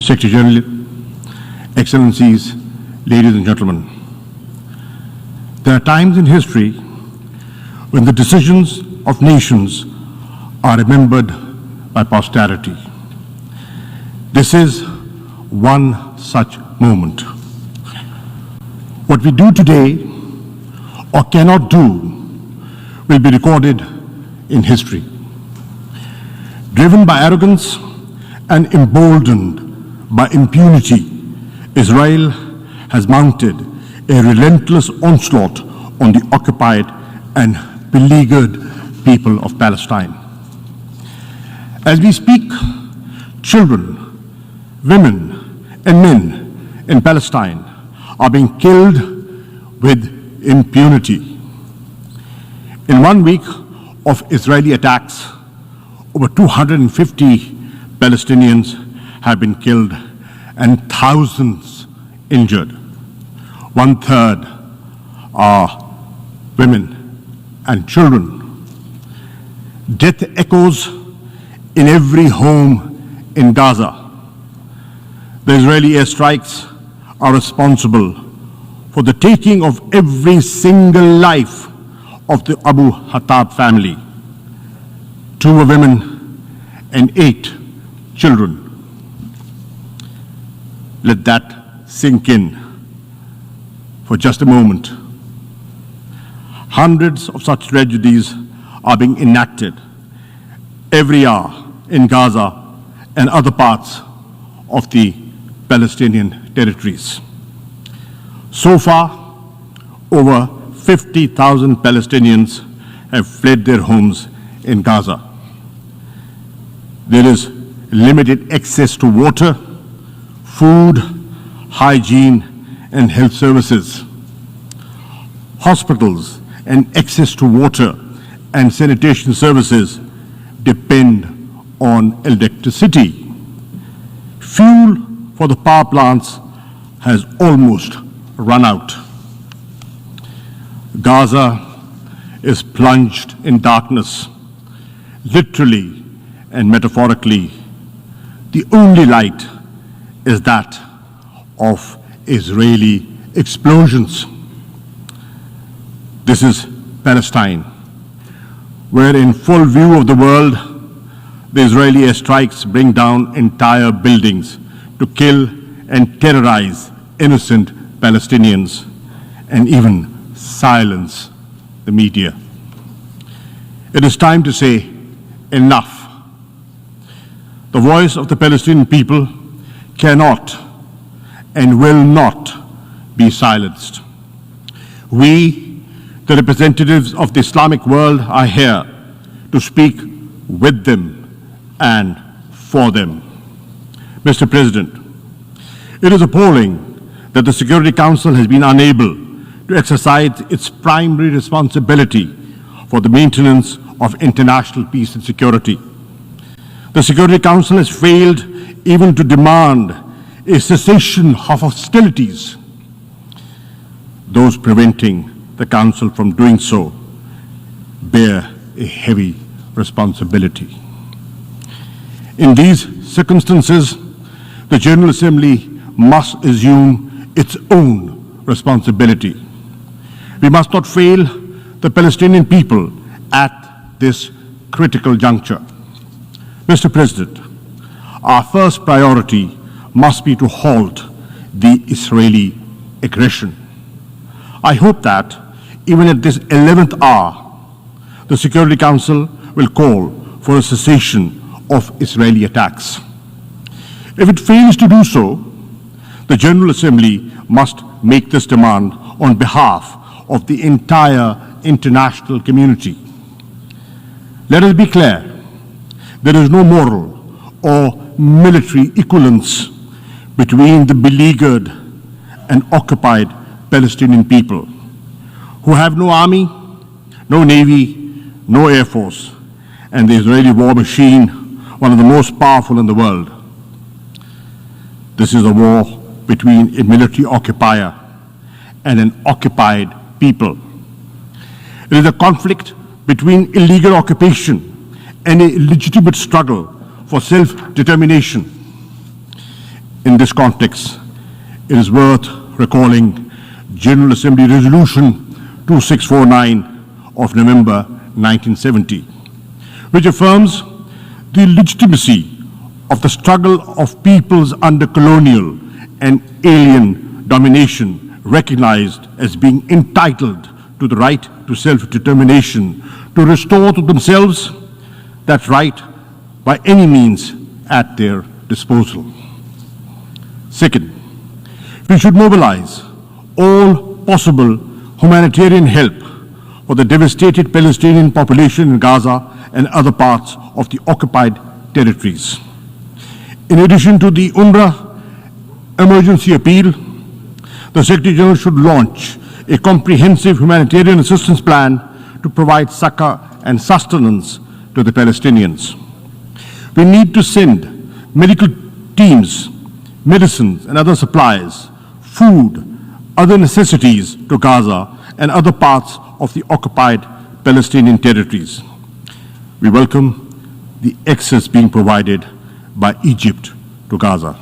Secretary General, Excellencies, ladies and gentlemen, there are times in history when the decisions of nations are remembered by posterity. This is one such moment. What we do today or cannot do will be recorded in history. Driven by arrogance and emboldened by impunity, Israel has mounted a relentless onslaught on the occupied and beleaguered people of Palestine. As we speak, children, women, and men in Palestine are being killed with impunity. In 1 week of Israeli attacks, over 250 Palestinians have been killed and thousands injured. 1/3 are women and children. Death echoes in every home in Gaza. The Israeli airstrikes are responsible for the taking of every single life of the Abu Hattab family. 2 were women and 8 children. Let that sink in for just a moment. Hundreds of such tragedies are being enacted every hour in Gaza and other parts of the Palestinian territories. So far, over 50,000 Palestinians have fled their homes in Gaza. There is limited access to water, food, hygiene, and health services. Hospitals and access to water and sanitation services depend on electricity. Fuel for the power plants has almost run out. Gaza is plunged in darkness, literally and metaphorically. The only light is that of Israeli explosions. This is Palestine, where in full view of the world, the Israeli airstrikes bring down entire buildings to kill and terrorize innocent Palestinians and even silence the media. It is time to say enough. The voice of the Palestinian people cannot and will not be silenced. We, the representatives of the Islamic world, are here to speak with them and for them. Mr. President, it is appalling that the Security Council has been unable to exercise its primary responsibility for the maintenance of international peace and security. The Security Council has failed even to demand a cessation of hostilities. Those preventing the Council from doing so bear a heavy responsibility. In these circumstances, the General Assembly must assume its own responsibility. We must not fail the Palestinian people at this critical juncture. Mr. President, our first priority must be to halt the Israeli aggression. I hope that even at this 11th hour, the Security Council will call for a cessation of Israeli attacks. If it fails to do so, the General Assembly must make this demand on behalf of the entire international community. Let us be clear, there is no moral or military equivalence between the beleaguered and occupied Palestinian people, who have no army, no navy, no air force, and the Israeli war machine, one of the most powerful in the world. This is a war between a military occupier and an occupied people. It is a conflict between illegal occupation and a legitimate struggle for self-determination. In this context, it is worth recalling General Assembly Resolution 2649 of November 1970, which affirms the legitimacy of the struggle of peoples under colonial and alien domination, recognized as being entitled to the right to self-determination, to restore to themselves that right by any means at their disposal. Second, we should mobilize all possible humanitarian help for the devastated Palestinian population in Gaza and other parts of the occupied territories. In addition to the UNRWA emergency appeal, the Secretary General should launch a comprehensive humanitarian assistance plan to provide succor and sustenance to the Palestinians. We need to send medical teams, medicines and other supplies, food, other necessities to Gaza and other parts of the occupied Palestinian territories. We welcome the access being provided by Egypt to Gaza.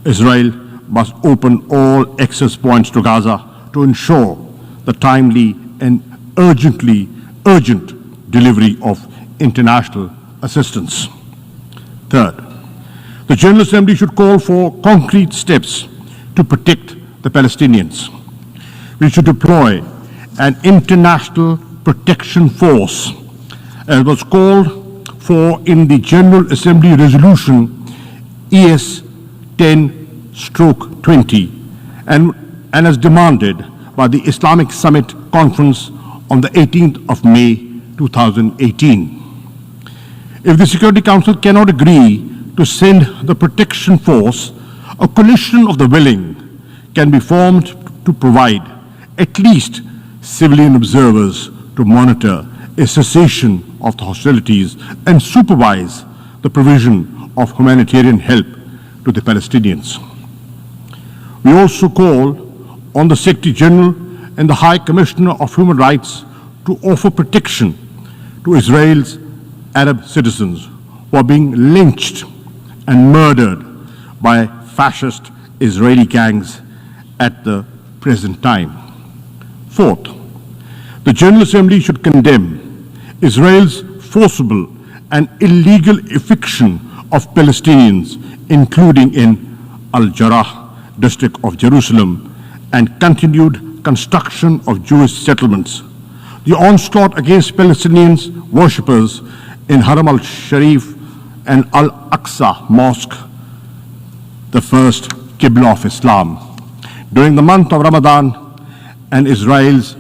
Israel must open all access points to Gaza to ensure the timely and urgent delivery of international assistance. Third, the General Assembly should call for concrete steps to protect the Palestinians. We should deploy an international protection force, as was called for in the General Assembly Resolution ES 10/20 and as demanded by the Islamic Summit Conference on the 18th of May 2018. If the Security Council cannot agree to send the protection force, a coalition of the willing can be formed to provide at least civilian observers to monitor a cessation of the hostilities and supervise the provision of humanitarian help to the Palestinians. We also call on the Secretary General and the High Commissioner of Human Rights to offer protection to Israel's Arab citizens who are being lynched and murdered by fascist Israeli gangs at the present time. Fourth, the General Assembly should condemn Israel's forcible and illegal eviction of Palestinians, including in Al-Jarrah district of Jerusalem, and continued construction of Jewish settlements. The onslaught against Palestinians worshippers in Haram al-Sharif and Al-Aqsa Mosque, the first Qibla of Islam, during the month of Ramadan, and Israel's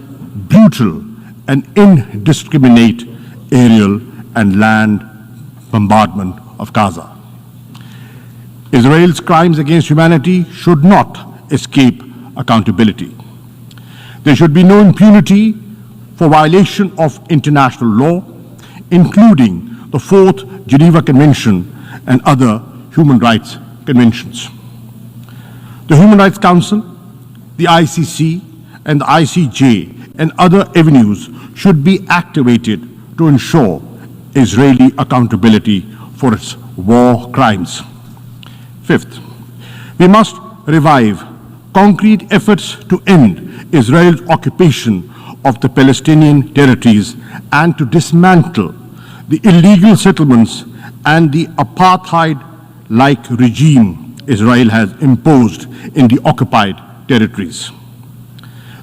brutal and indiscriminate aerial and land bombardment of Gaza. Israel's crimes against humanity should not escape accountability. There should be no impunity for violation of international law, including the Fourth Geneva Convention and other human rights conventions. The Human Rights Council, the ICC, and the ICJ and other avenues should be activated to ensure Israeli accountability for its war crimes. Fifth, we must revive concrete efforts to end Israel's occupation of the Palestinian territories and to dismantle the illegal settlements and the apartheid-like regime Israel has imposed in the occupied territories.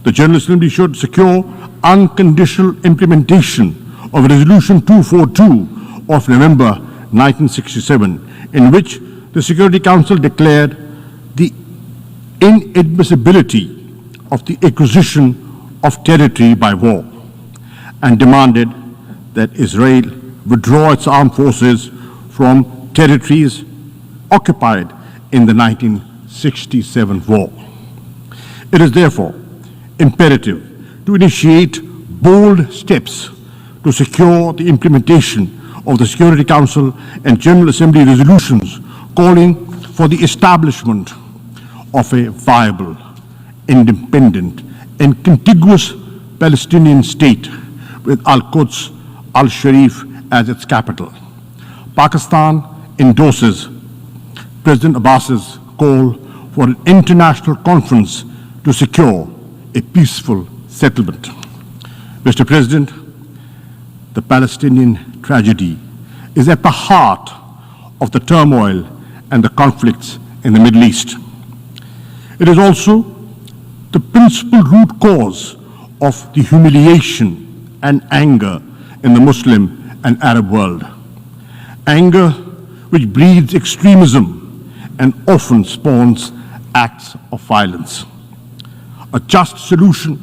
The General Assembly should secure unconditional implementation of Resolution 242 of November 1967, in which the Security Council declared the inadmissibility of the acquisition of territory by war and demanded that Israel withdraw its armed forces from territories occupied in the 1967 war. It is therefore imperative to initiate bold steps to secure the implementation of the Security Council and General Assembly resolutions calling for the establishment of a viable, independent, and contiguous Palestinian state with Al-Quds, Al-Sharif as its capital. Pakistan endorses President Abbas's call for an international conference to secure a peaceful settlement. Mr. President, the Palestinian tragedy is at the heart of the turmoil and the conflicts in the Middle East. It is also the principal root cause of the humiliation and anger in the Muslim and Arab world. Anger which breeds extremism and often spawns acts of violence. A just solution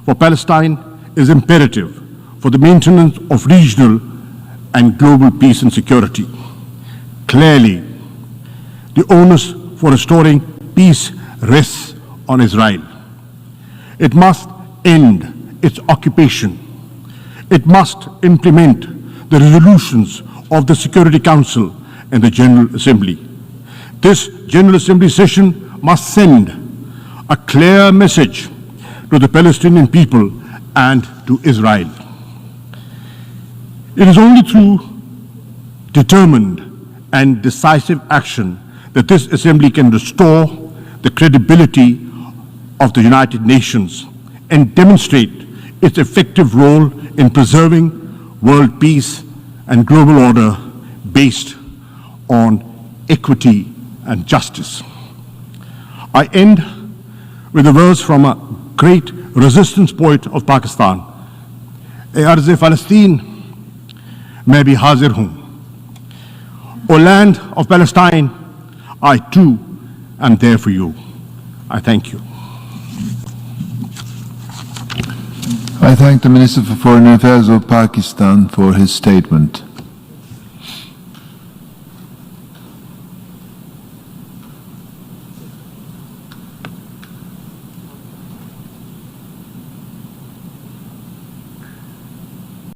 for Palestine is imperative for the maintenance of regional and global peace and security. Clearly, the onus for restoring peace rests on Israel. It must end its occupation. It must implement the resolutions of the Security Council and the General Assembly. This General Assembly session must send a clear message to the Palestinian people and to Israel. It is only through determined and decisive action that this Assembly can restore the credibility of the United Nations and demonstrate its effective role in preserving world peace and global order based on equity and justice. I end with a verse from a great resistance poet of Pakistan. "E arz-e Palestine, मैं भी हाजिर हूँ." O land of Palestine, I too am there for you. I thank you. I thank the Minister for Foreign Affairs of Pakistan for his statement.